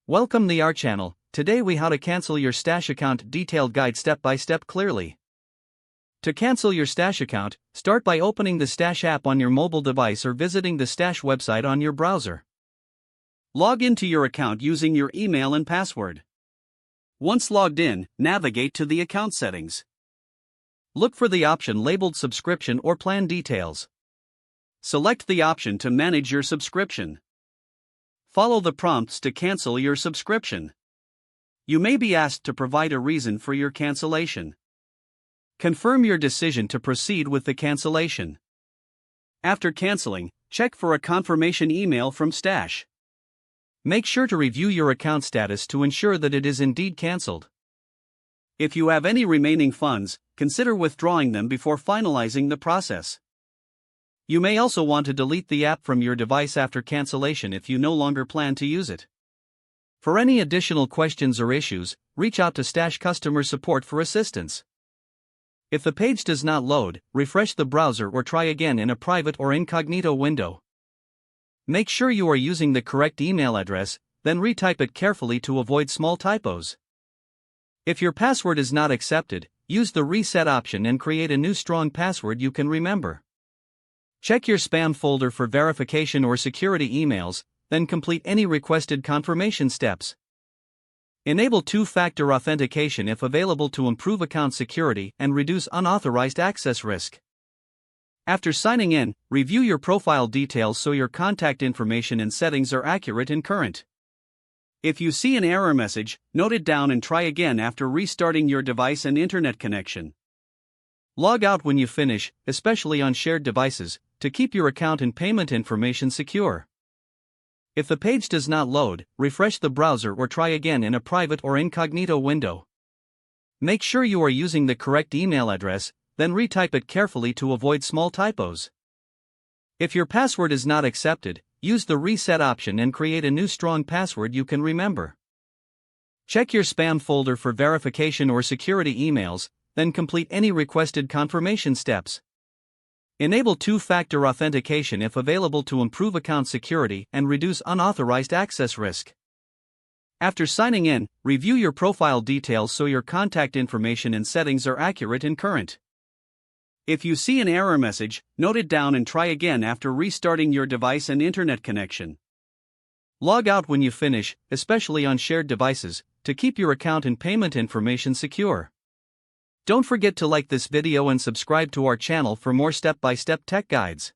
Welcome to our channel. Today we how to cancel your Stash account detailed guide step by step clearly. To cancel your Stash account, start by opening the Stash app on your mobile device or visiting the Stash website on your browser. Log into your account using your email and password. Once logged in, navigate to the account settings. Look for the option labeled subscription or plan details. Select the option to manage your subscription. Follow the prompts to cancel your subscription. You may be asked to provide a reason for your cancellation. Confirm your decision to proceed with the cancellation. After canceling, check for a confirmation email from Stash. Make sure to review your account status to ensure that it is indeed canceled. If you have any remaining funds, consider withdrawing them before finalizing the process. You may also want to delete the app from your device after cancellation if you no longer plan to use it. For any additional questions or issues, reach out to Stash customer support for assistance. If the page does not load, refresh the browser or try again in a private or incognito window. Make sure you are using the correct email address, then retype it carefully to avoid small typos. If your password is not accepted, use the reset option and create a new strong password you can remember. Check your spam folder for verification or security emails, then complete any requested confirmation steps. Enable two-factor authentication if available to improve account security and reduce unauthorized access risk. After signing in, review your profile details so your contact information and settings are accurate and current. If you see an error message, note it down and try again after restarting your device and internet connection. Log out when you finish, especially on shared devices, to keep your account and payment information secure. If the page does not load, refresh the browser or try again in a private or incognito window. Make sure you are using the correct email address, then retype it carefully to avoid small typos. If your password is not accepted, use the reset option and create a new strong password you can remember. Check your spam folder for verification or security emails, then complete any requested confirmation steps. Enable two-factor authentication if available to improve account security and reduce unauthorized access risk. After signing in, review your profile details so your contact information and settings are accurate and current. If you see an error message, note it down and try again after restarting your device and internet connection. Log out when you finish, especially on shared devices, to keep your account and payment information secure. Don't forget to like this video and subscribe to our channel for more step-by-step tech guides.